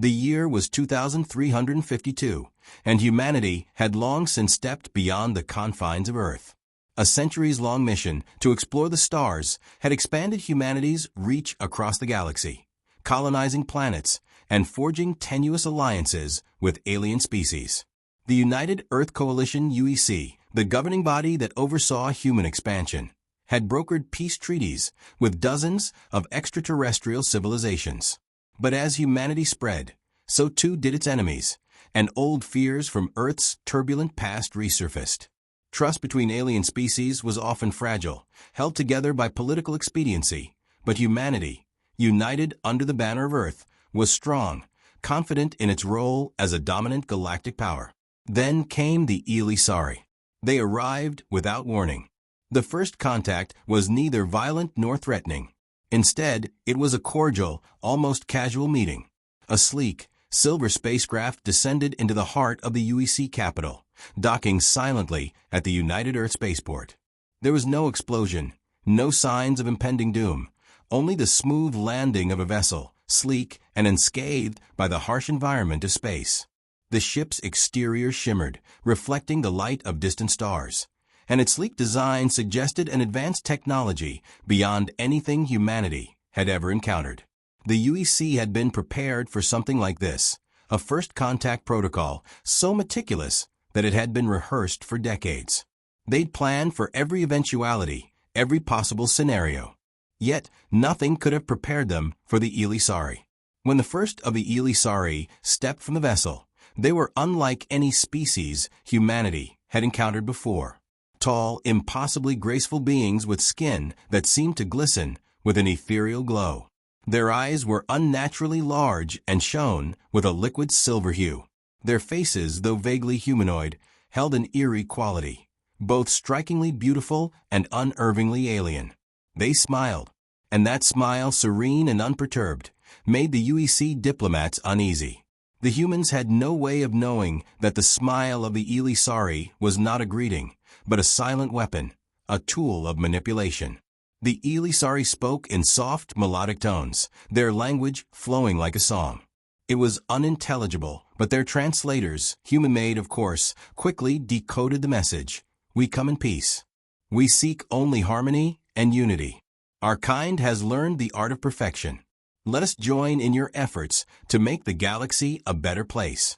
The year was 2352, and humanity had long since stepped beyond the confines of Earth. A centuries-long mission to explore the stars had expanded humanity's reach across the galaxy, colonizing planets and forging tenuous alliances with alien species. The United Earth Coalition UEC, the governing body that oversaw human expansion, had brokered peace treaties with dozens of extraterrestrial civilizations. But as humanity spread, so too did its enemies, and old fears from Earth's turbulent past resurfaced. Trust between alien species was often fragile, held together by political expediency, but humanity, united under the banner of Earth, was strong, confident in its role as a dominant galactic power. Then came the Elisari. They arrived without warning. The first contact was neither violent nor threatening. Instead, it was a cordial, almost casual meeting. A sleek, silver spacecraft descended into the heart of the UEC capital, docking silently at the United Earth Spaceport. There was no explosion, no signs of impending doom, only the smooth landing of a vessel, sleek and unscathed by the harsh environment of space. The ship's exterior shimmered, reflecting the light of distant stars, and its sleek design suggested an advanced technology beyond anything humanity had ever encountered. The UEC had been prepared for something like this, a first contact protocol so meticulous that it had been rehearsed for decades. They'd planned for every eventuality, every possible scenario. Yet, nothing could have prepared them for the Elisari. When the first of the Elisari stepped from the vessel, they were unlike any species humanity had encountered before. Tall, impossibly graceful beings with skin that seemed to glisten with an ethereal glow. Their eyes were unnaturally large and shone with a liquid silver hue. Their faces, though vaguely humanoid, held an eerie quality, both strikingly beautiful and unervingly alien. They smiled, and that smile, serene and unperturbed, made the UEC diplomats uneasy. The humans had no way of knowing that the smile of the Elisari was not a greeting, but a silent weapon, a tool of manipulation. The Elisari spoke in soft, melodic tones, their language flowing like a song. It was unintelligible, but their translators, human-made of course, quickly decoded the message. We come in peace. We seek only harmony and unity. Our kind has learned the art of perfection. Let us join in your efforts to make the galaxy a better place.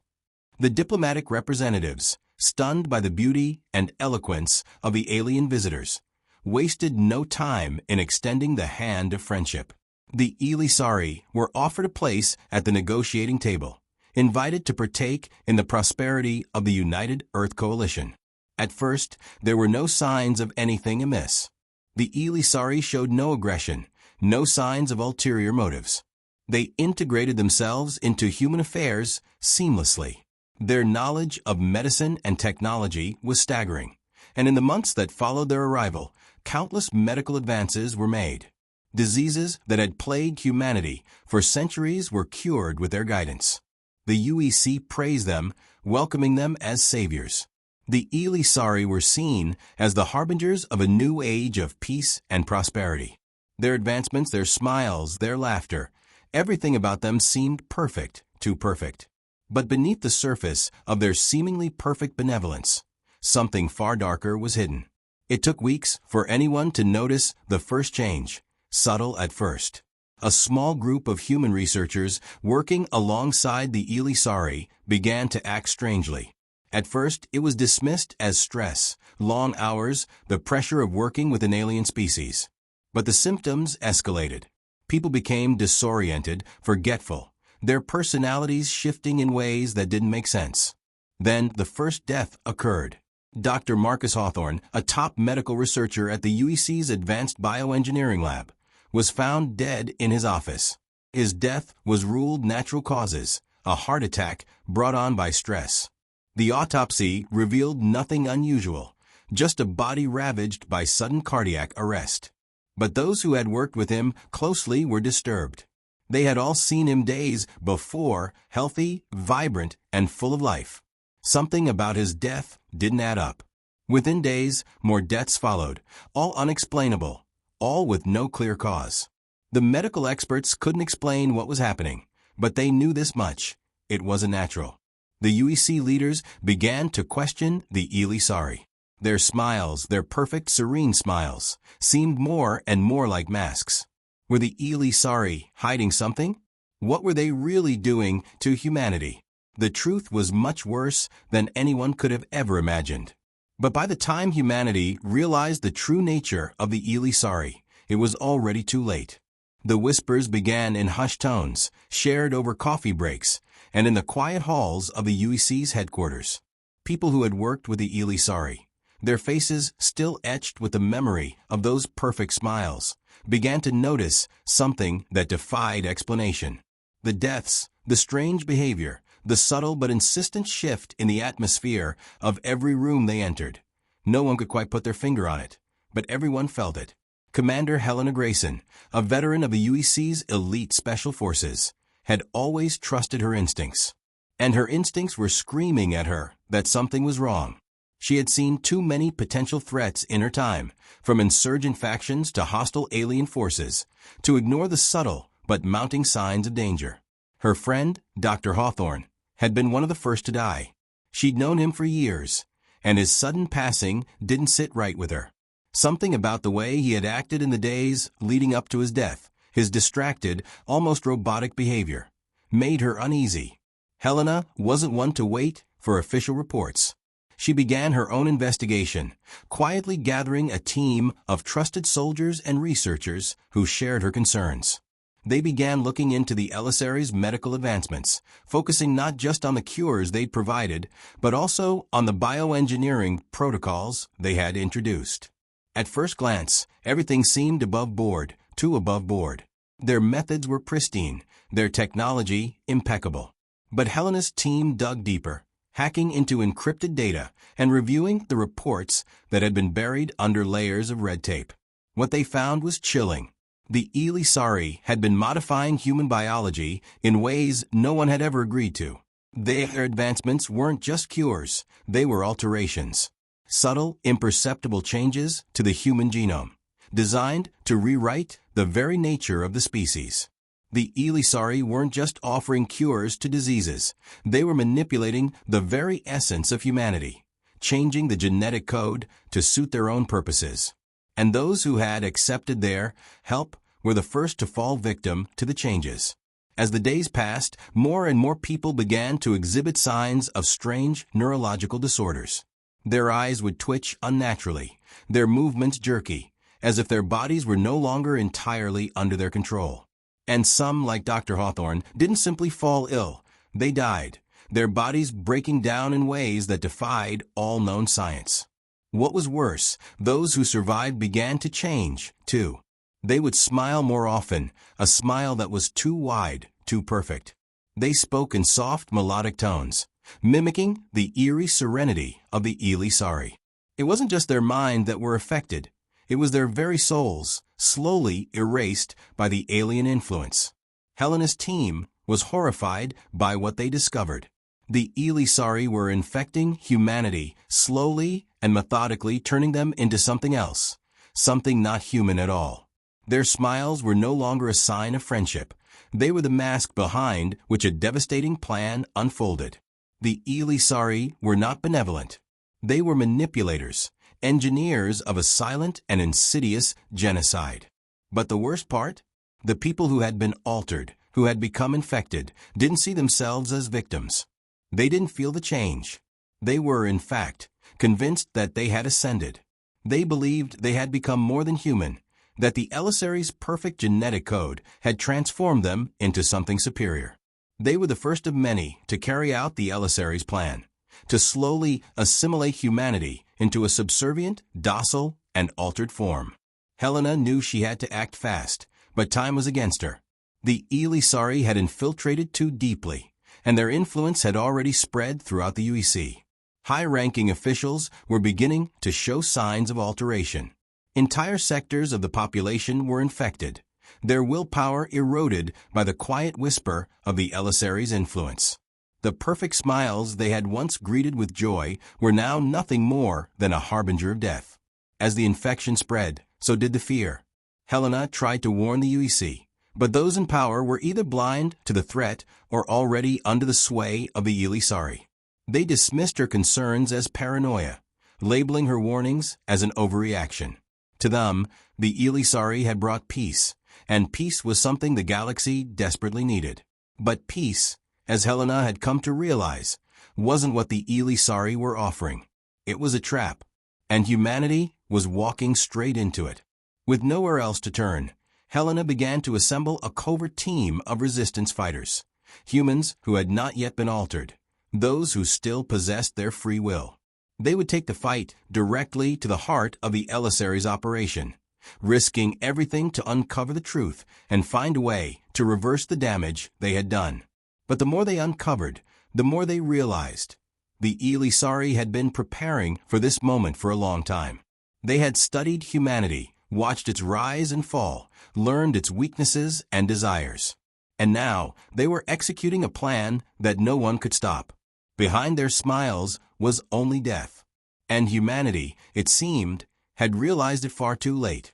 The diplomatic representatives, stunned by the beauty and eloquence of the alien visitors, wasted no time in extending the hand of friendship. The Elisari were offered a place at the negotiating table, invited to partake in the prosperity of the United Earth Coalition. At first, there were no signs of anything amiss. The Elisari showed no aggression, no signs of ulterior motives. They integrated themselves into human affairs seamlessly. Their knowledge of medicine and technology was staggering, and in the months that followed their arrival, countless medical advances were made. Diseases that had plagued humanity for centuries were cured with their guidance. The UEC praised them, welcoming them as saviors. The Elisari were seen as the harbingers of a new age of peace and prosperity. Their advancements, their smiles, their laughter, everything about them seemed perfect, too perfect. But beneath the surface of their seemingly perfect benevolence, something far darker was hidden. It took weeks for anyone to notice the first change, subtle at first. A small group of human researchers working alongside the Elisari began to act strangely. At first, it was dismissed as stress, long hours, the pressure of working with an alien species. But the symptoms escalated. People became disoriented, forgetful, their personalities shifting in ways that didn't make sense. Then the first death occurred. Dr. Marcus Hawthorne, a top medical researcher at the UEC's Advanced Bioengineering Lab, was found dead in his office. His death was ruled natural causes, a heart attack brought on by stress. The autopsy revealed nothing unusual, just a body ravaged by sudden cardiac arrest. But those who had worked with him closely were disturbed. They had all seen him days before, healthy, vibrant, and full of life. Something about his death didn't add up. Within days, more deaths followed, all unexplainable, all with no clear cause. The medical experts couldn't explain what was happening, But they knew this much. It wasn't natural. The UEC leaders began to question the Elisari. Their smiles, their perfect, serene smiles, seemed more and more like masks. Were the Elisari hiding something? What were they really doing to humanity? The truth was much worse than anyone could have ever imagined. But by the time humanity realized the true nature of the Elisari, it was already too late. The whispers began in hushed tones, shared over coffee breaks, and in the quiet halls of the UEC's headquarters. People who had worked with the Elisari, their faces still etched with the memory of those perfect smiles, began to notice something that defied explanation. The deaths, the strange behavior, the subtle but insistent shift in the atmosphere of every room they entered. No one could quite put their finger on it, but everyone felt it. Commander Helena Grayson, a veteran of the UEC's elite special forces, had always trusted her instincts. And her instincts were screaming at her that something was wrong. She had seen too many potential threats in her time, from insurgent factions to hostile alien forces, to ignore the subtle but mounting signs of danger. Her friend, Dr. Hawthorne, had been one of the first to die. She'd known him for years, and his sudden passing didn't sit right with her. Something about the way he had acted in the days leading up to his death, his distracted, almost robotic behavior, made her uneasy. Helena wasn't one to wait for official reports. She began her own investigation, quietly gathering a team of trusted soldiers and researchers who shared her concerns. They began looking into the Elisari's medical advancements, focusing not just on the cures they'd provided, but also on the bioengineering protocols they had introduced. At first glance, everything seemed above board, too above board. Their methods were pristine, their technology impeccable. But Helena's team dug deeper, hacking into encrypted data and reviewing the reports that had been buried under layers of red tape. What they found was chilling. The Elisari had been modifying human biology in ways no one had ever agreed to. Their advancements weren't just cures, they were alterations. Subtle, imperceptible changes to the human genome, designed to rewrite the very nature of the species. The Elisari weren't just offering cures to diseases, they were manipulating the very essence of humanity, changing the genetic code to suit their own purposes. And those who had accepted their help were the first to fall victim to the changes. As the days passed, more and more people began to exhibit signs of strange neurological disorders. Their eyes would twitch unnaturally, their movements jerky, as if their bodies were no longer entirely under their control. And some, like Dr. Hawthorne, didn't simply fall ill, they died, their bodies breaking down in ways that defied all known science. What was worse, those who survived began to change, too. They would smile more often, a smile that was too wide, too perfect. They spoke in soft, melodic tones, mimicking the eerie serenity of the Elisari. It wasn't just their mind that were affected, it was their very souls, slowly erased by the alien influence. Helena's team was horrified by what they discovered. The Elisari were infecting humanity, slowly and methodically turning them into something else, something not human at all. Their smiles were no longer a sign of friendship. They were the mask behind which a devastating plan unfolded. The Elisari were not benevolent. They were manipulators, engineers of a silent and insidious genocide. But the worst part? The people who had been altered, who had become infected, didn't see themselves as victims. They didn't feel the change. They were, in fact, convinced that they had ascended. They believed they had become more than human, that the Elisari's perfect genetic code had transformed them into something superior. They were the first of many to carry out the Elisari's plan, to slowly assimilate humanity into a subservient, docile, and altered form. Helena knew she had to act fast, but time was against her. The Elisari had infiltrated too deeply, and their influence had already spread throughout the UEC. High-ranking officials were beginning to show signs of alteration. Entire sectors of the population were infected, their willpower eroded by the quiet whisper of the Elisari's influence. The perfect smiles they had once greeted with joy were now nothing more than a harbinger of death. As the infection spread, so did the fear. Helena tried to warn the UEC, But those in power were either blind to the threat or already under the sway of the Elisari. They dismissed her concerns as paranoia, labeling her warnings as an overreaction. To them, the Elisari had brought peace, and peace was something the galaxy desperately needed. But peace, as Helena had come to realize, wasn't what the Elisari were offering. It was a trap, and humanity was walking straight into it. With nowhere else to turn, Helena began to assemble a covert team of resistance fighters, humans who had not yet been altered, those who still possessed their free will. They would take the fight directly to the heart of the Elisari's operation, risking everything to uncover the truth and find a way to reverse the damage they had done. But the more they uncovered, the more they realized. The Elisari had been preparing for this moment for a long time. They had studied humanity, watched its rise and fall, learned its weaknesses and desires. And now they were executing a plan that no one could stop. Behind their smiles was only death. And humanity, it seemed, had realized it far too late.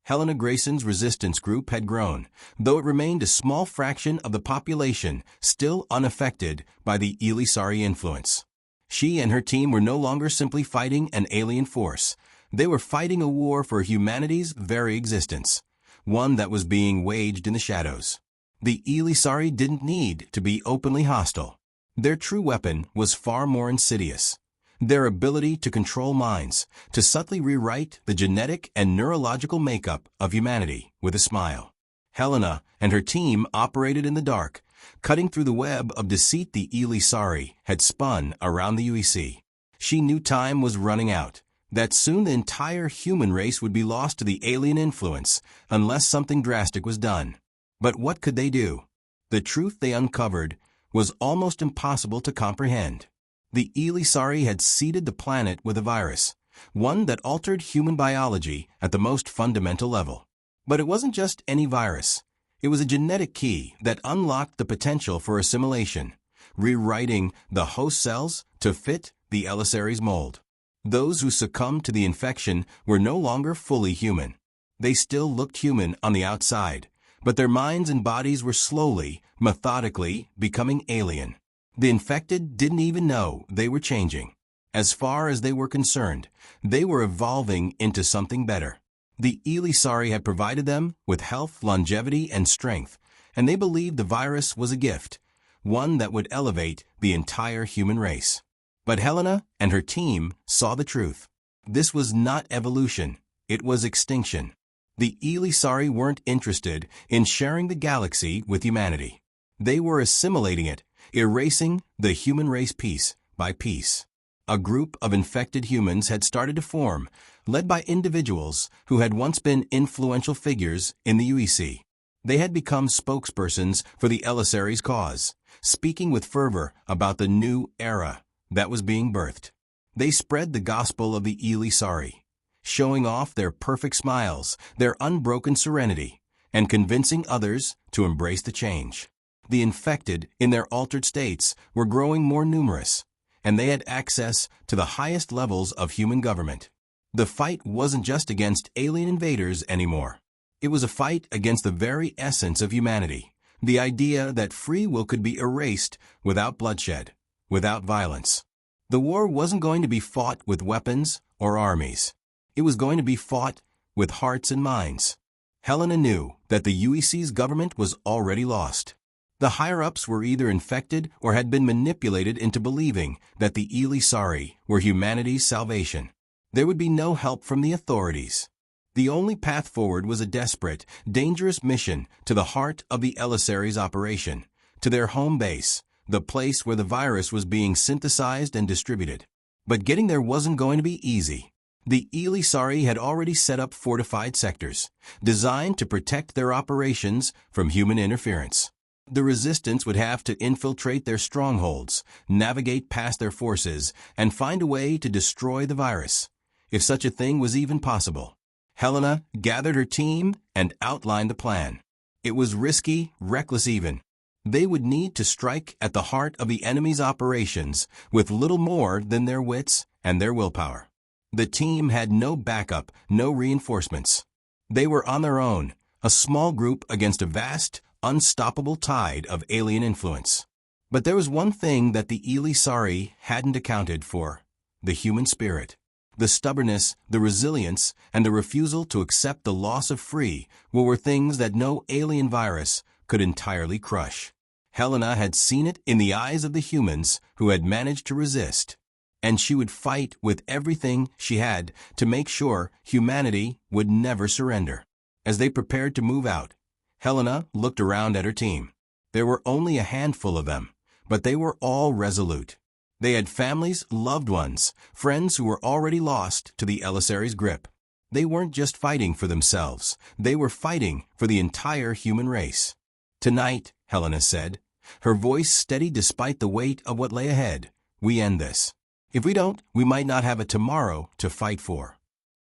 Helena Grayson's resistance group had grown, though it remained a small fraction of the population still unaffected by the Elisari influence. She and her team were no longer simply fighting an alien force. They were fighting a war for humanity's very existence, one that was being waged in the shadows. The Elisari didn't need to be openly hostile. Their true weapon was far more insidious. Their ability to control minds, to subtly rewrite the genetic and neurological makeup of humanity with a smile. Helena and her team operated in the dark, cutting through the web of deceit the Elisari had spun around the UEC. She knew time was running out, that soon the entire human race would be lost to the alien influence unless something drastic was done. But what could they do? The truth they uncovered was almost impossible to comprehend. The Elisari had seeded the planet with a virus, one that altered human biology at the most fundamental level. But it wasn't just any virus. It was a genetic key that unlocked the potential for assimilation, rewriting the host cells to fit the Elisari's mold. Those who succumbed to the infection were no longer fully human. They still looked human on the outside, but their minds and bodies were slowly, methodically becoming alien. The infected didn't even know they were changing. As far as they were concerned, they were evolving into something better. The Elisari had provided them with health, longevity, and strength, and they believed the virus was a gift, one that would elevate the entire human race. But Helena and her team saw the truth. This was not evolution, it was extinction. The Elisari weren't interested in sharing the galaxy with humanity. They were assimilating it, erasing the human race piece by piece. A group of infected humans had started to form, led by individuals who had once been influential figures in the UEC. They had become spokespersons for the Elisari's cause, speaking with fervor about the new era that was being birthed. They spread the gospel of the Elisari, showing off their perfect smiles, their unbroken serenity, and convincing others to embrace the change. The infected, in their altered states, were growing more numerous, and they had access to the highest levels of human government. The fight wasn't just against alien invaders anymore. It was a fight against the very essence of humanity, the idea that free will could be erased without bloodshed, without violence. The war wasn't going to be fought with weapons or armies. It was going to be fought with hearts and minds. Helena knew that the UEC's government was already lost. The higher-ups were either infected or had been manipulated into believing that the Elisari were humanity's salvation. There would be no help from the authorities. The only path forward was a desperate, dangerous mission to the heart of the Elisari's operation, to their home base, the place where the virus was being synthesized and distributed. But getting there wasn't going to be easy. The Elisari had already set up fortified sectors, designed to protect their operations from human interference. The resistance would have to infiltrate their strongholds, navigate past their forces, and find a way to destroy the virus, if such a thing was even possible. Helena gathered her team and outlined the plan. It was risky, reckless even. They would need to strike at the heart of the enemy's operations with little more than their wits and their willpower. The team had no backup, no reinforcements. They were on their own, a small group against a vast, unstoppable tide of alien influence. But there was one thing that the Elisari hadn't accounted for: the human spirit. The stubbornness, the resilience, and the refusal to accept the loss of free will were things that no alien virus could entirely crush. Helena had seen it in the eyes of the humans who had managed to resist, and she would fight with everything she had to make sure humanity would never surrender. As they prepared to move out, Helena looked around at her team. There were only a handful of them, but they were all resolute. They had families, loved ones, friends who were already lost to the Elisari's grip. They weren't just fighting for themselves. They were fighting for the entire human race. "Tonight," Helena said, her voice steady despite the weight of what lay ahead, "we end this. If we don't, we might not have a tomorrow to fight for."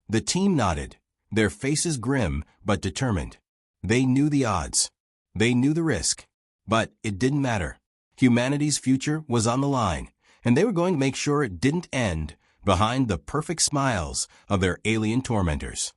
The team nodded, their faces grim but determined. They knew the odds. They knew the risk. But it didn't matter. Humanity's future was on the line, and they were going to make sure it didn't end behind the perfect smiles of their alien tormentors.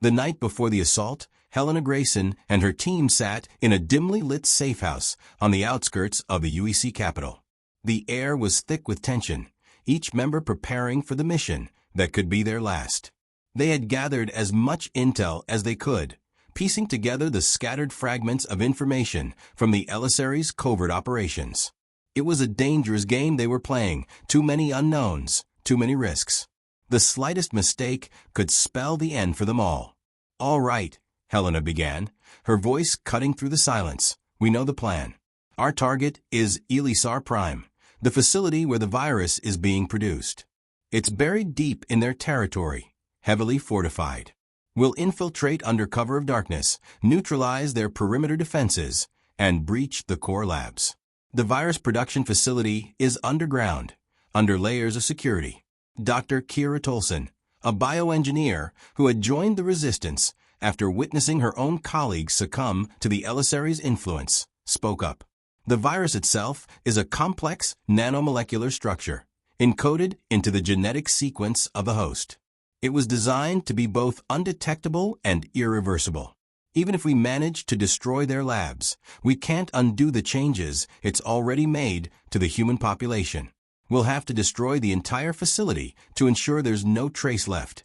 The night before the assault, Helena Grayson and her team sat in a dimly lit safe house on the outskirts of the UEC capital. The air was thick with tension, each member preparing for the mission that could be their last. They had gathered as much intel as they could, piecing together the scattered fragments of information from the Elisari's covert operations. It was a dangerous game they were playing, too many unknowns, too many risks. The slightest mistake could spell the end for them all. "All right," Helena began, her voice cutting through the silence. "We know the plan. Our target is Elisar Prime, the facility where the virus is being produced. It's buried deep in their territory, heavily fortified. We'll infiltrate under cover of darkness, neutralize their perimeter defenses, and breach the core labs. The virus production facility is underground, under layers of security." Dr. Kira Tolson, a bioengineer who had joined the resistance after witnessing her own colleagues succumb to the Elisari's influence, spoke up. "The virus itself is a complex nanomolecular structure, encoded into the genetic sequence of the host. It was designed to be both undetectable and irreversible. Even if we manage to destroy their labs, we can't undo the changes it's already made to the human population. We'll have to destroy the entire facility to ensure there's no trace left."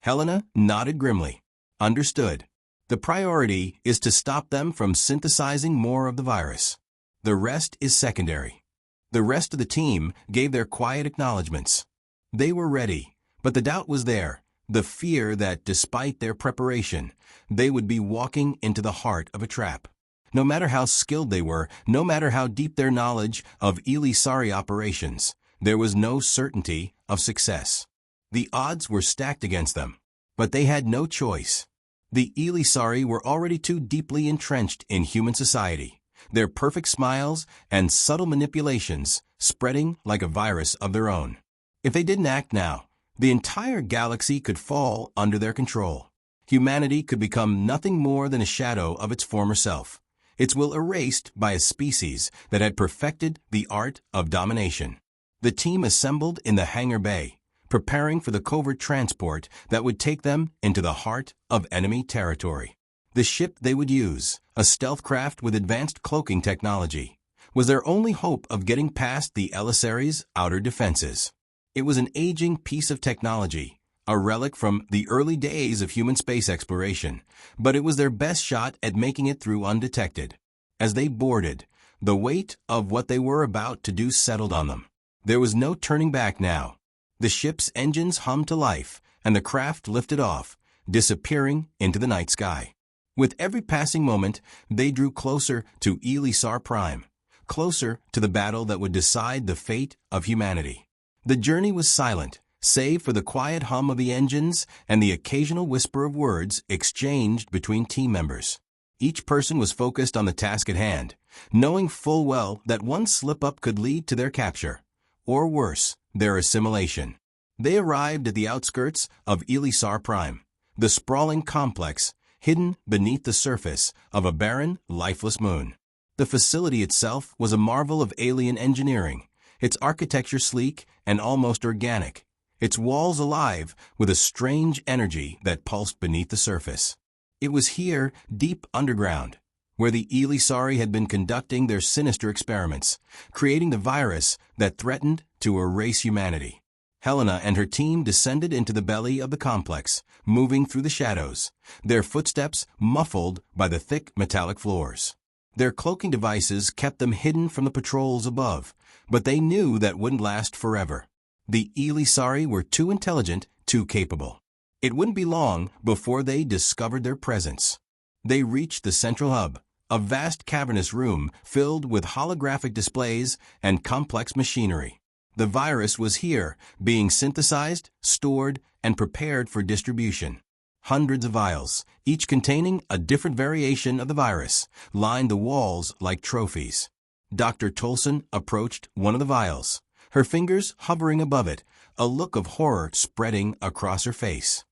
Helena nodded grimly. "Understood. The priority is to stop them from synthesizing more of the virus. The rest is secondary." The rest of the team gave their quiet acknowledgments. They were ready, but the doubt was there, the fear that despite their preparation, they would be walking into the heart of a trap. No matter how skilled they were, no matter how deep their knowledge of Elisari operations, there was no certainty of success. The odds were stacked against them, but they had no choice. The Elisari were already too deeply entrenched in human society, their perfect smiles and subtle manipulations spreading like a virus of their own. If they didn't act now, the entire galaxy could fall under their control. Humanity could become nothing more than a shadow of its former self, its will erased by a species that had perfected the art of domination. The team assembled in the hangar bay, preparing for the covert transport that would take them into the heart of enemy territory. The ship they would use, a stealth craft with advanced cloaking technology, was their only hope of getting past the Elisari's outer defenses. It was an aging piece of technology, a relic from the early days of human space exploration, but it was their best shot at making it through undetected. As they boarded, the weight of what they were about to do settled on them. There was no turning back now. The ship's engines hummed to life, and the craft lifted off, disappearing into the night sky. With every passing moment, they drew closer to Elisar Prime, closer to the battle that would decide the fate of humanity. The journey was silent, save for the quiet hum of the engines and the occasional whisper of words exchanged between team members. Each person was focused on the task at hand, knowing full well that one slip-up could lead to their capture, or worse, their assimilation. They arrived at the outskirts of Elisar Prime, the sprawling complex hidden beneath the surface of a barren, lifeless moon. The facility itself was a marvel of alien engineering, its architecture sleek and almost organic, its walls alive with a strange energy that pulsed beneath the surface. It was here, deep underground, where the Elisari had been conducting their sinister experiments, creating the virus that threatened to erase humanity. Helena and her team descended into the belly of the complex, moving through the shadows, their footsteps muffled by the thick metallic floors. Their cloaking devices kept them hidden from the patrols above, but they knew that wouldn't last forever. The Elisari were too intelligent, too capable. It wouldn't be long before they discovered their presence. They reached the central hub, a vast cavernous room filled with holographic displays and complex machinery. The virus was here, being synthesized, stored, and prepared for distribution. Hundreds of vials, each containing a different variation of the virus, lined the walls like trophies. Dr. Tolson approached one of the vials, her fingers hovering above it, a look of horror spreading across her face.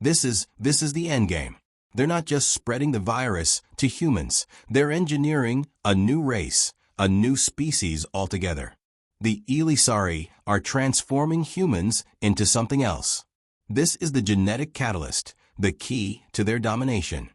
This is the endgame. They're not just spreading the virus to humans, they're engineering a new race, a new species altogether. The Elisari are transforming humans into something else. This is the genetic catalyst, the key to their domination.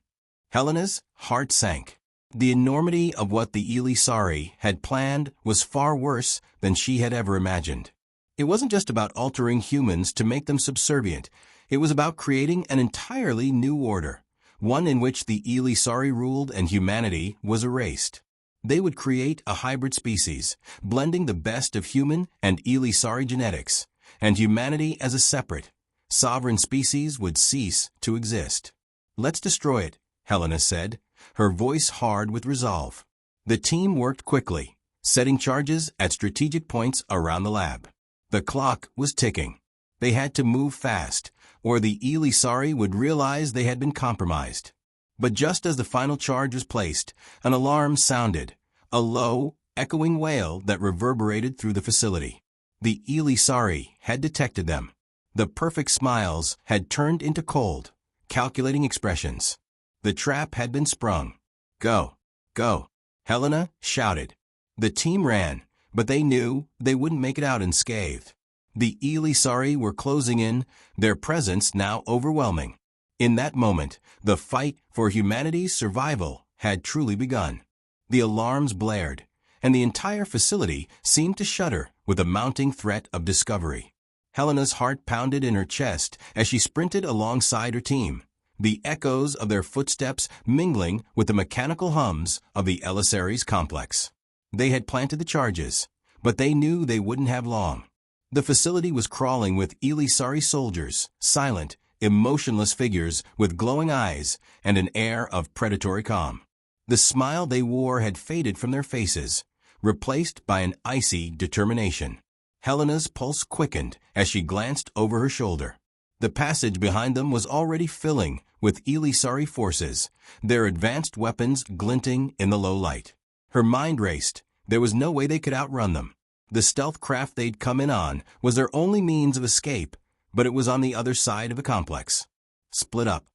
Helena's heart sank. The enormity of what the Elisari had planned was far worse than she had ever imagined. It wasn't just about altering humans to make them subservient. It was about creating an entirely new order, one in which the Elisari ruled and humanity was erased. They would create a hybrid species, blending the best of human and Elisari genetics, and humanity as a separate, sovereign species would cease to exist. "Let's destroy it," Helena said, her voice hard with resolve. The team worked quickly, setting charges at strategic points around the lab. The clock was ticking. They had to move fast, or the Elisari would realize they had been compromised. But just as the final charge was placed, an alarm sounded, a low, echoing wail that reverberated through the facility. The Elisari had detected them. The perfect smiles had turned into cold, calculating expressions. The trap had been sprung. "Go! Go!" Helena shouted. The team ran, but they knew they wouldn't make it out unscathed. The Elisari were closing in, their presence now overwhelming. In that moment, the fight for humanity's survival had truly begun. The alarms blared, and the entire facility seemed to shudder with the mounting threat of discovery. Helena's heart pounded in her chest as she sprinted alongside her team, the echoes of their footsteps mingling with the mechanical hums of the Elisari's complex. They had planted the charges, but they knew they wouldn't have long. The facility was crawling with Elisari soldiers, silent, emotionless figures with glowing eyes and an air of predatory calm. The smile they wore had faded from their faces, replaced by an icy determination. Helena's pulse quickened as she glanced over her shoulder. The passage behind them was already filling with Elisari forces, their advanced weapons glinting in the low light. Her mind raced. There was no way they could outrun them. The stealth craft they'd come in on was their only means of escape, but it was on the other side of the complex. "Split up,"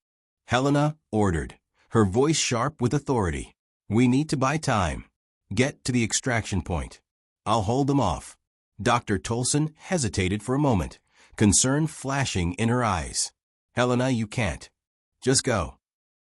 Helena ordered, her voice sharp with authority. "We need to buy time. Get to the extraction point. I'll hold them off." Dr. Tolson hesitated for a moment, concern flashing in her eyes. "Helena, you can't. Just go."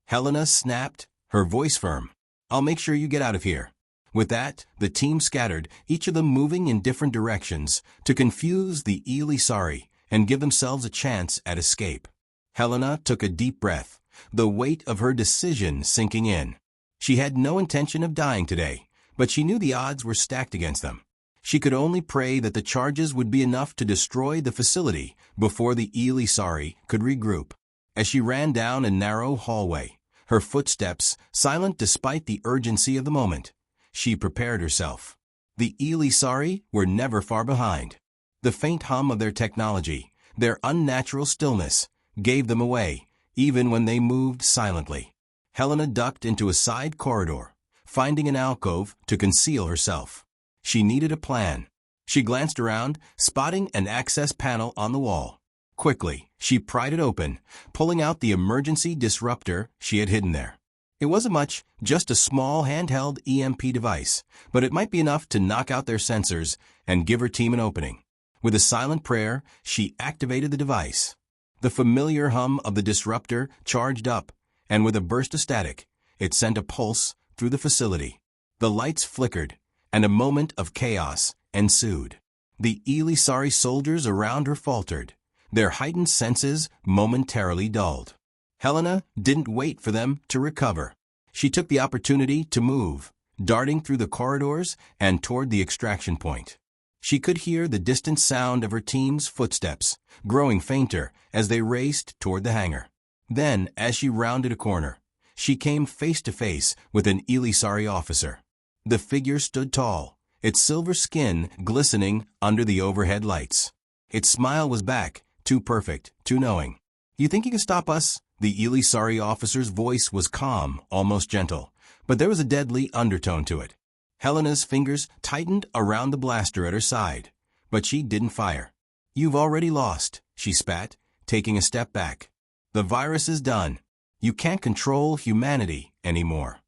Helena snapped, her voice firm. "I'll make sure you get out of here." With that, the team scattered, each of them moving in different directions to confuse the Elisari and give themselves a chance at escape. Helena took a deep breath, the weight of her decision sinking in. She had no intention of dying today, but she knew the odds were stacked against them. She could only pray that the charges would be enough to destroy the facility before the Elisari could regroup. As she ran down a narrow hallway, her footsteps silent despite the urgency of the moment, she prepared herself. The Elisari were never far behind. The faint hum of their technology, their unnatural stillness, gave them away, even when they moved silently. Helena ducked into a side corridor, finding an alcove to conceal herself. She needed a plan. She glanced around, spotting an access panel on the wall. Quickly, she pried it open, pulling out the emergency disruptor she had hidden there. It wasn't much, just a small handheld EMP device, but it might be enough to knock out their sensors and give her team an opening. With a silent prayer, she activated the device. The familiar hum of the disruptor charged up, and with a burst of static, it sent a pulse through the facility. The lights flickered, and a moment of chaos ensued. The Elisari soldiers around her faltered, their heightened senses momentarily dulled. Helena didn't wait for them to recover. She took the opportunity to move, darting through the corridors and toward the extraction point. She could hear the distant sound of her team's footsteps, growing fainter as they raced toward the hangar. Then, as she rounded a corner, she came face to face with an Elisari officer. The figure stood tall, its silver skin glistening under the overhead lights. Its smile was back, too perfect, too knowing. "You think you can stop us?" The Elisari officer's voice was calm, almost gentle, but there was a deadly undertone to it. Helena's fingers tightened around the blaster at her side, but she didn't fire. "You've already lost," she spat, taking a step back. "The virus is done. You can't control humanity anymore."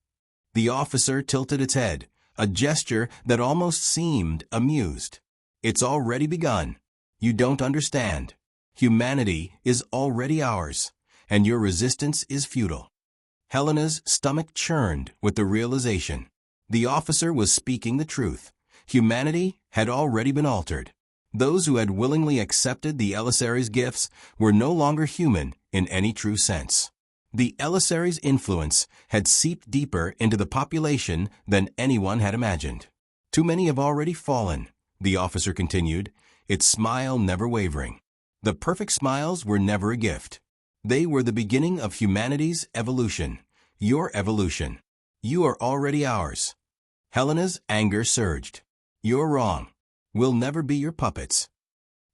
The officer tilted its head, a gesture that almost seemed amused. "It's already begun. You don't understand. Humanity is already ours, and your resistance is futile." Helena's stomach churned with the realization. The officer was speaking the truth. Humanity had already been altered. Those who had willingly accepted the Elisari's gifts were no longer human in any true sense. The Elisari's influence had seeped deeper into the population than anyone had imagined. "Too many have already fallen," the officer continued, its smile never wavering. "The perfect smiles were never a gift. They were the beginning of humanity's evolution, your evolution. You are already ours." Helena's anger surged. "You're wrong. We'll never be your puppets."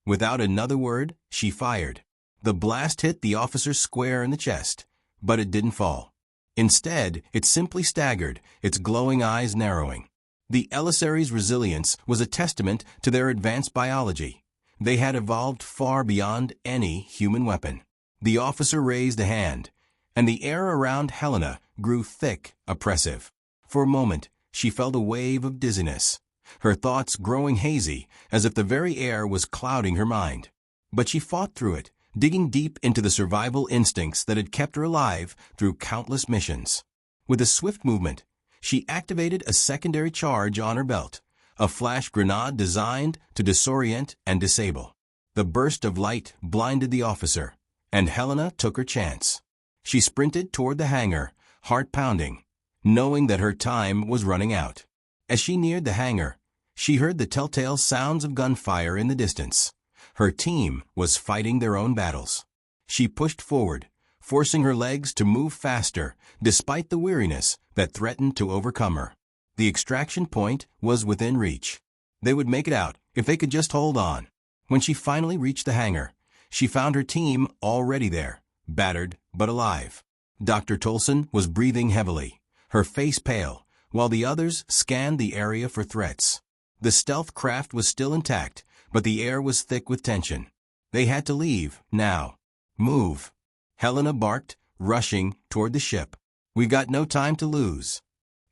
Without another word, she fired. The blast hit the officer square in the chest, but it didn't fall. Instead, it simply staggered, its glowing eyes narrowing. The Elisari's resilience was a testament to their advanced biology. They had evolved far beyond any human weapon. The officer raised a hand, and the air around Helena grew thick, oppressive. For a moment, she felt a wave of dizziness, her thoughts growing hazy as if the very air was clouding her mind. But she fought through it, digging deep into the survival instincts that had kept her alive through countless missions. With a swift movement, she activated a secondary charge on her belt, a flash grenade designed to disorient and disable. The burst of light blinded the officer, and Helena took her chance. She sprinted toward the hangar, heart pounding, knowing that her time was running out. As she neared the hangar, she heard the telltale sounds of gunfire in the distance. Her team was fighting their own battles. She pushed forward, forcing her legs to move faster despite the weariness that threatened to overcome her. The extraction point was within reach. They would make it out if they could just hold on. When she finally reached the hangar, she found her team already there, battered but alive. Dr. Tolson was breathing heavily, her face pale, while the others scanned the area for threats. The stealth craft was still intact, but the air was thick with tension. They had to leave, now. "Move," Helena barked, rushing toward the ship. "We've got no time to lose."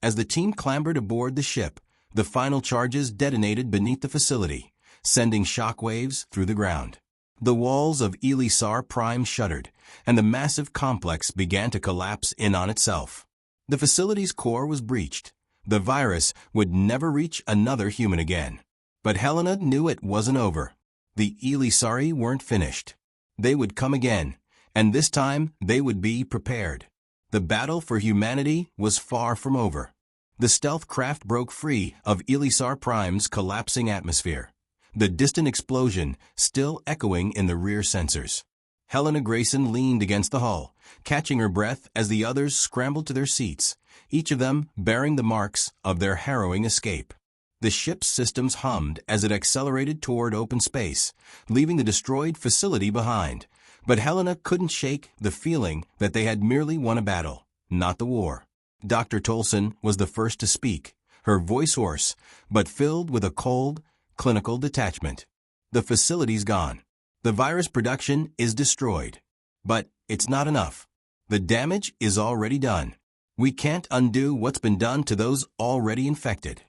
As the team clambered aboard the ship, the final charges detonated beneath the facility, sending shockwaves through the ground. The walls of Elisar Prime shuddered, and the massive complex began to collapse in on itself. The facility's core was breached. The virus would never reach another human again. But Helena knew it wasn't over. The Elisari weren't finished. They would come again, and this time they would be prepared. The battle for humanity was far from over. The stealth craft broke free of Elisar Prime's collapsing atmosphere, the distant explosion still echoing in the rear sensors. Helena Grayson leaned against the hull, catching her breath as the others scrambled to their seats, each of them bearing the marks of their harrowing escape. The ship's systems hummed as it accelerated toward open space, leaving the destroyed facility behind. But Helena couldn't shake the feeling that they had merely won a battle, not the war. Dr. Tolson was the first to speak, her voice hoarse, but filled with a cold, clinical detachment. "The facility's gone. The virus production is destroyed. But it's not enough. The damage is already done. We can't undo what's been done to those already infected."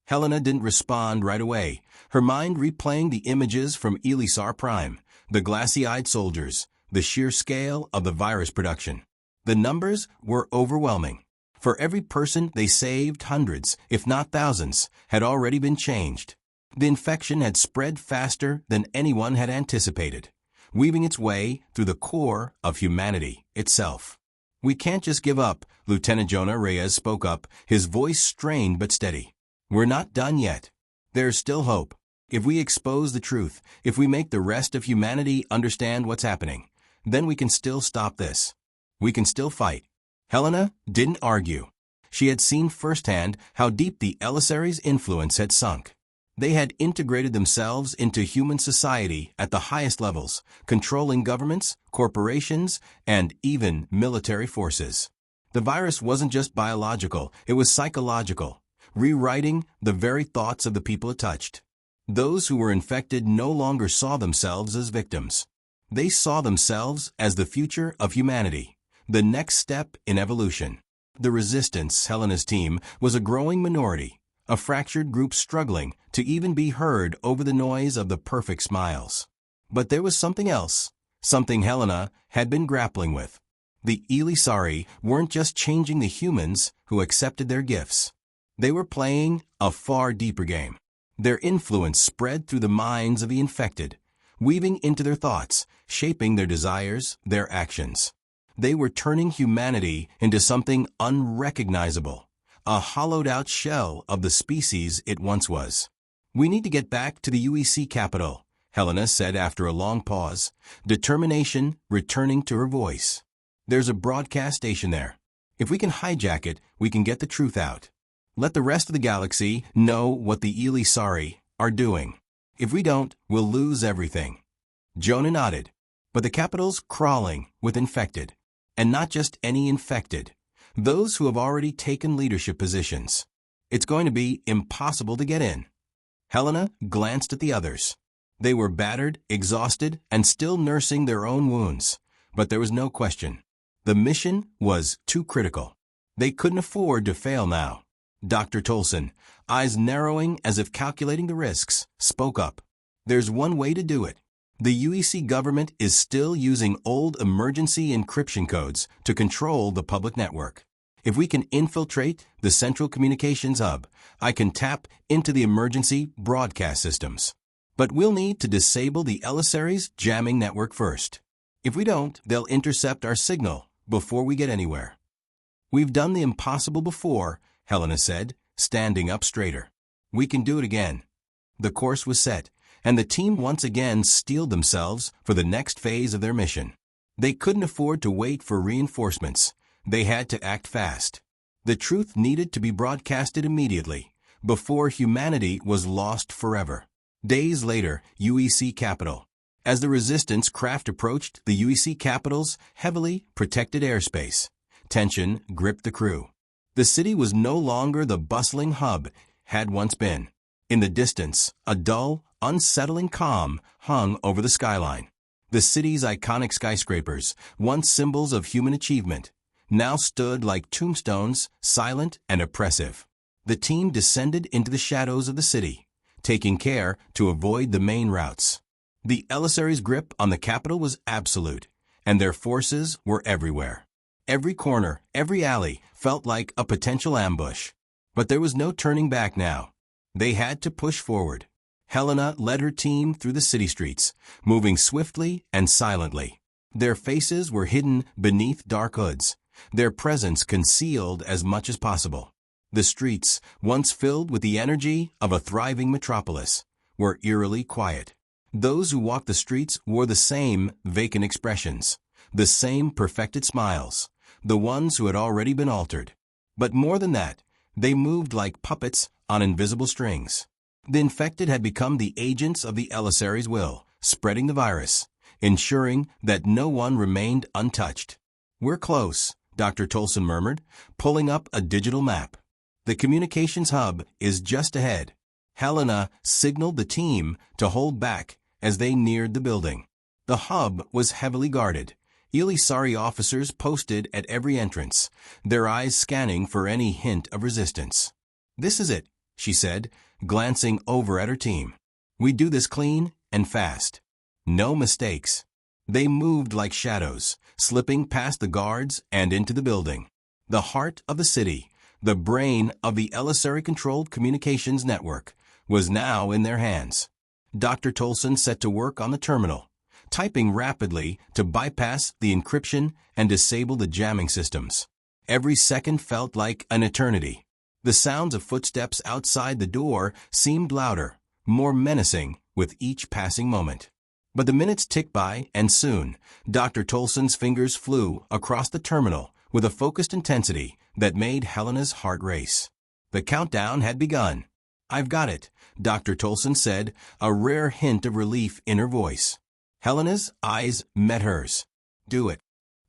Helena didn't respond right away, her mind replaying the images from Elisar Prime, the glassy-eyed soldiers, the sheer scale of the virus production. The numbers were overwhelming. For every person they saved, hundreds, if not thousands, had already been changed. The infection had spread faster than anyone had anticipated, weaving its way through the core of humanity itself. "We can't just give up," Lieutenant Jonah Reyes spoke up, his voice strained but steady. "We're not done yet. There's still hope. If we expose the truth, if we make the rest of humanity understand what's happening, then we can still stop this. We can still fight." Helena didn't argue. She had seen firsthand how deep the emissaries' influence had sunk. They had integrated themselves into human society at the highest levels, controlling governments, corporations, and even military forces. The virus wasn't just biological, it was psychological, rewriting the very thoughts of the people it touched. Those who were infected no longer saw themselves as victims. They saw themselves as the future of humanity, the next step in evolution. The resistance, Helena's team, was a growing minority, a fractured group struggling to even be heard over the noise of the perfect smiles. But there was something else, something Helena had been grappling with. The Elisari weren't just changing the humans who accepted their gifts. They were playing a far deeper game. Their influence spread through the minds of the infected, weaving into their thoughts, shaping their desires, their actions. They were turning humanity into something unrecognizable, a hollowed-out shell of the species it once was. "We need to get back to the UEC capital," Helena said after a long pause, determination returning to her voice. "There's a broadcast station there. If we can hijack it, we can get the truth out. Let the rest of the galaxy know what the Elisari are doing. If we don't, we'll lose everything." Jonah nodded. But the capital's crawling with infected. And not just any infected. Those who have already taken leadership positions. It's going to be impossible to get in. Helena glanced at the others. They were battered, exhausted, and still nursing their own wounds. But there was no question. The mission was too critical. They couldn't afford to fail now. Dr. Tolson, eyes narrowing as if calculating the risks, spoke up. "There's one way to do it. The UEC government is still using old emergency encryption codes to control the public network. If we can infiltrate the central communications hub, I can tap into the emergency broadcast systems. But we'll need to disable the emissaries' jamming network first. If we don't, they'll intercept our signal before we get anywhere." "We've done the impossible before," Helena said, standing up straighter. "We can do it again." The course was set, and the team once again steeled themselves for the next phase of their mission. They couldn't afford to wait for reinforcements. They had to act fast. The truth needed to be broadcasted immediately, before humanity was lost forever. Days later, UEC Capital. As the resistance craft approached the UEC Capital's heavily protected airspace, tension gripped the crew. The city was no longer the bustling hub it had once been. In the distance, a dull, unsettling calm hung over the skyline. The city's iconic skyscrapers, once symbols of human achievement, now stood like tombstones, silent and oppressive. The team descended into the shadows of the city, taking care to avoid the main routes. The emissaries' grip on the capital was absolute, and their forces were everywhere. Every corner, every alley felt like a potential ambush. But there was no turning back now. They had to push forward. Helena led her team through the city streets, moving swiftly and silently. Their faces were hidden beneath dark hoods, their presence concealed as much as possible. The streets, once filled with the energy of a thriving metropolis, were eerily quiet. Those who walked the streets wore the same vacant expressions, the same perfected smiles, the ones who had already been altered. But more than that, they moved like puppets on invisible strings. The infected had become the agents of the emissaries' will, spreading the virus, ensuring that no one remained untouched. "We're close," Dr. Tolson murmured, pulling up a digital map. "The communications hub is just ahead." Helena signaled the team to hold back as they neared the building. The hub was heavily guarded, Elisari officers posted at every entrance, their eyes scanning for any hint of resistance. "This is it," she said, glancing over at her team. "We do this clean and fast. No mistakes." They moved like shadows, slipping past the guards and into the building. The heart of the city, the brain of the Elisari-controlled communications network, was now in their hands. Dr. Tolson set to work on the terminal, typing rapidly to bypass the encryption and disable the jamming systems. Every second felt like an eternity. The sounds of footsteps outside the door seemed louder, more menacing with each passing moment. But the minutes ticked by, and soon, Dr. Tolson's fingers flew across the terminal with a focused intensity that made Helena's heart race. The countdown had begun. "I've got it," Dr. Tolson said, a rare hint of relief in her voice. Helena's eyes met hers. "Do it."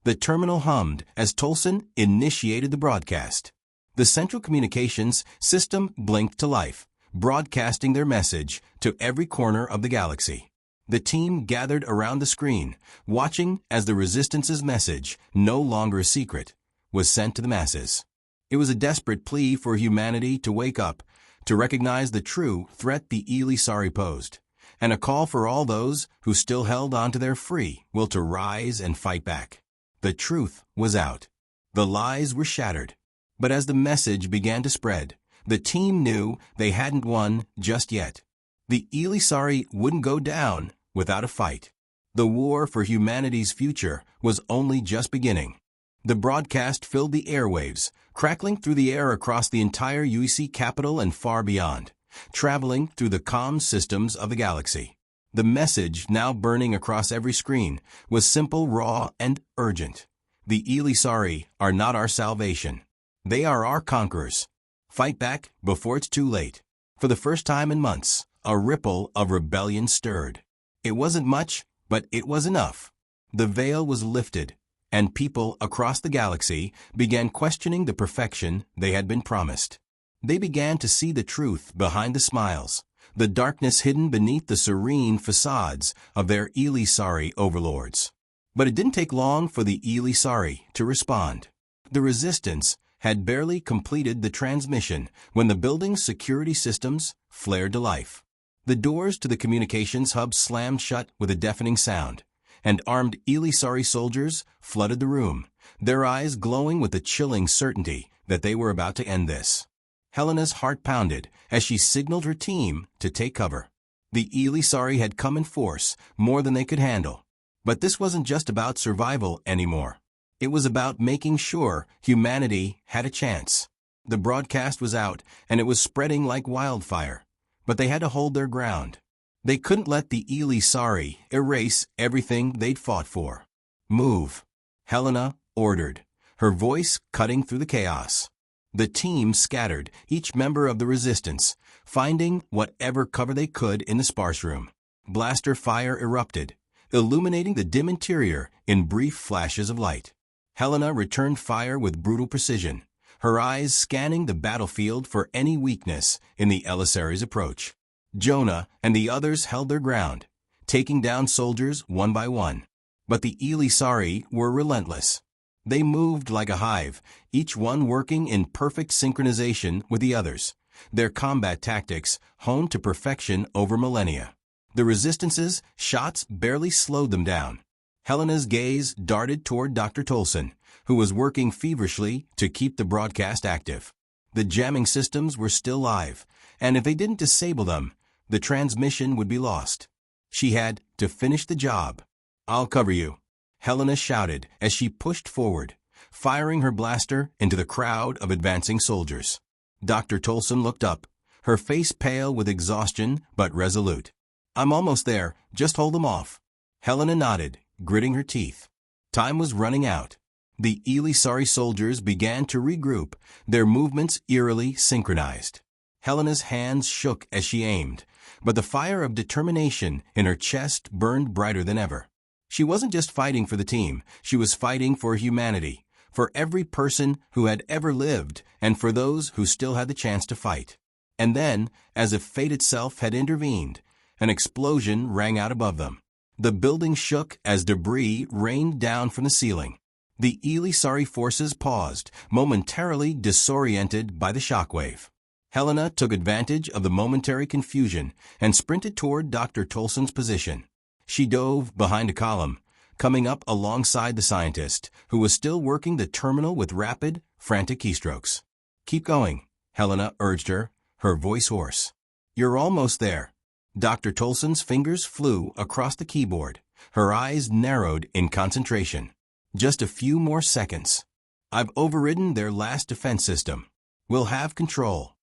The terminal hummed as Tolson initiated the broadcast. The central communications system blinked to life, broadcasting their message to every corner of the galaxy. The team gathered around the screen, watching as the Resistance's message, no longer a secret, was sent to the masses. It was a desperate plea for humanity to wake up, to recognize the true threat the Elisari posed, and a call for all those who still held on to their free will to rise and fight back. The truth was out. The lies were shattered. But as the message began to spread, the team knew they hadn't won just yet. The Elisari wouldn't go down without a fight. The war for humanity's future was only just beginning. The broadcast filled the airwaves, crackling through the air across the entire UEC capital and far beyond, traveling through the comms systems of the galaxy. The message, now burning across every screen, was simple, raw, and urgent. The Elisari are not our salvation. They are our conquerors. Fight back before it's too late. For the first time in months, a ripple of rebellion stirred. It wasn't much, but it was enough. The veil was lifted, and people across the galaxy began questioning the perfection they had been promised. They began to see the truth behind the smiles, the darkness hidden beneath the serene facades of their Elisari overlords. But it didn't take long for the Elisari to respond. The Resistance had barely completed the transmission when the building's security systems flared to life. The doors to the communications hub slammed shut with a deafening sound, and armed Elisari soldiers flooded the room, their eyes glowing with the chilling certainty that they were about to end this. Helena's heart pounded as she signaled her team to take cover. The Elisari had come in force, more than they could handle. But this wasn't just about survival anymore. It was about making sure humanity had a chance. The broadcast was out, and it was spreading like wildfire. But they had to hold their ground. They couldn't let the Elisari erase everything they'd fought for. "Move," Helena ordered, her voice cutting through the chaos. The team scattered, each member of the Resistance, finding whatever cover they could in the sparse room. Blaster fire erupted, illuminating the dim interior in brief flashes of light. Helena returned fire with brutal precision, her eyes scanning the battlefield for any weakness in the Elisari's approach. Jonah and the others held their ground, taking down soldiers one by one. But the Elisari were relentless. They moved like a hive, each one working in perfect synchronization with the others, their combat tactics honed to perfection over millennia. The Resistance's shots barely slowed them down. Helena's gaze darted toward Dr. Tolson, who was working feverishly to keep the broadcast active. The jamming systems were still live, and if they didn't disable them, the transmission would be lost. She had to finish the job. "I'll cover you," Helena shouted as she pushed forward, firing her blaster into the crowd of advancing soldiers. Dr. Tolson looked up, her face pale with exhaustion but resolute. "I'm almost there, just hold them off." Helena nodded, gritting her teeth. Time was running out. The Elisari soldiers began to regroup, their movements eerily synchronized. Helena's hands shook as she aimed, but the fire of determination in her chest burned brighter than ever. She wasn't just fighting for the team, she was fighting for humanity, for every person who had ever lived, and for those who still had the chance to fight. And then, as if fate itself had intervened, an explosion rang out above them. The building shook as debris rained down from the ceiling. The Elisari forces paused, momentarily disoriented by the shockwave. Helena took advantage of the momentary confusion and sprinted toward Dr. Tolson's position. She dove behind a column, coming up alongside the scientist, who was still working the terminal with rapid, frantic keystrokes. "Keep going," Helena urged her, her voice hoarse. "You're almost there." Dr. Tolson's fingers flew across the keyboard, her eyes narrowed in concentration. "Just a few more seconds. I've overridden their last defense system. We'll have control."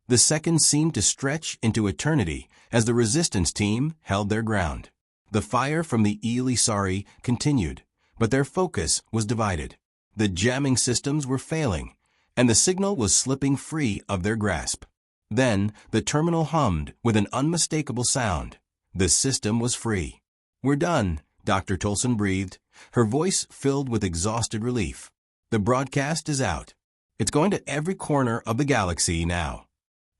The seconds seemed to stretch into eternity as the resistance team held their ground. The fire from the Elisari continued, but their focus was divided. The jamming systems were failing, and the signal was slipping free of their grasp. Then the terminal hummed with an unmistakable sound. The system was free. "We're done," Dr. Tolson breathed, her voice filled with exhausted relief. "The broadcast is out. It's going to every corner of the galaxy now."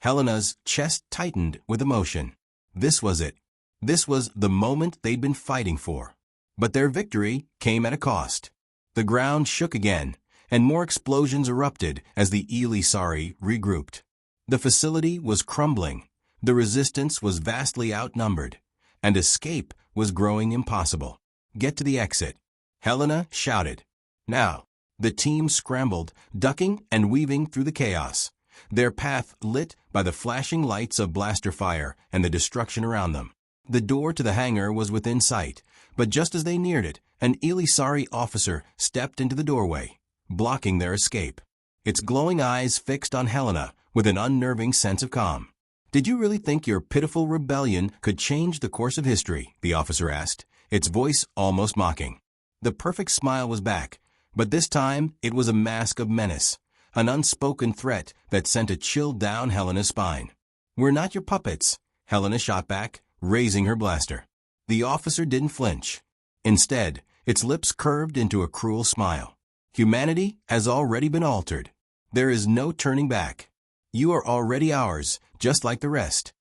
Helena's chest tightened with emotion. This was it. This was the moment they'd been fighting for. But their victory came at a cost. The ground shook again, and more explosions erupted as the Elisari regrouped. The facility was crumbling, the resistance was vastly outnumbered, and escape was growing impossible. "Get to the exit," Helena shouted. "Now." The team scrambled, ducking and weaving through the chaos, their path lit by the flashing lights of blaster fire and the destruction around them. The door to the hangar was within sight, but just as they neared it, an Elisari officer stepped into the doorway, blocking their escape. Its glowing eyes fixed on Helena with an unnerving sense of calm. "Did you really think your pitiful rebellion could change the course of history?" the officer asked, its voice almost mocking. The perfect smile was back, but this time it was a mask of menace, an unspoken threat that sent a chill down Helena's spine. "We're not your puppets," Helena shot back, raising her blaster. The officer didn't flinch. Instead, its lips curved into a cruel smile. "Humanity has already been altered. There is no turning back. You are already ours, just like the rest."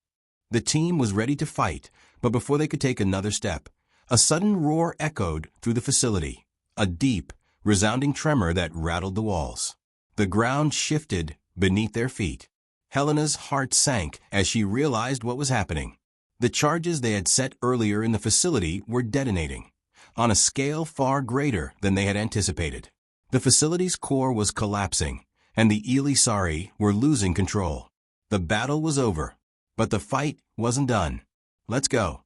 The team was ready to fight, but before they could take another step, a sudden roar echoed through the facility, a deep, resounding tremor that rattled the walls. The ground shifted beneath their feet. Helena's heart sank as she realized what was happening. The charges they had set earlier in the facility were detonating, on a scale far greater than they had anticipated. The facility's core was collapsing, and the Elisari were losing control. The battle was over, but the fight wasn't done. "Let's go,"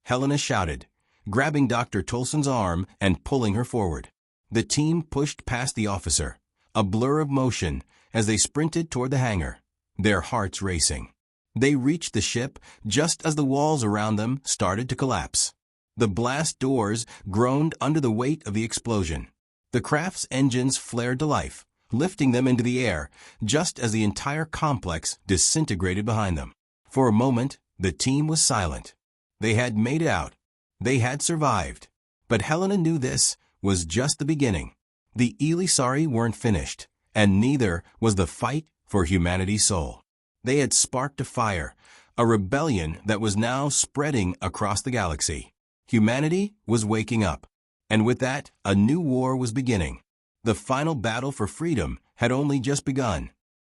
Helena shouted, grabbing Dr. Tolson's arm and pulling her forward. The team pushed past the officer, a blur of motion, as they sprinted toward the hangar, their hearts racing. They reached the ship just as the walls around them started to collapse. The blast doors groaned under the weight of the explosion. The craft's engines flared to life, lifting them into the air just as the entire complex disintegrated behind them. For a moment, the team was silent. They had made it out. They had survived. But Helena knew this was just the beginning. The Elisari weren't finished, and neither was the fight for humanity's soul. They had sparked a fire, a rebellion that was now spreading across the galaxy. Humanity was waking up, and with that, a new war was beginning. The final battle for freedom had only just begun.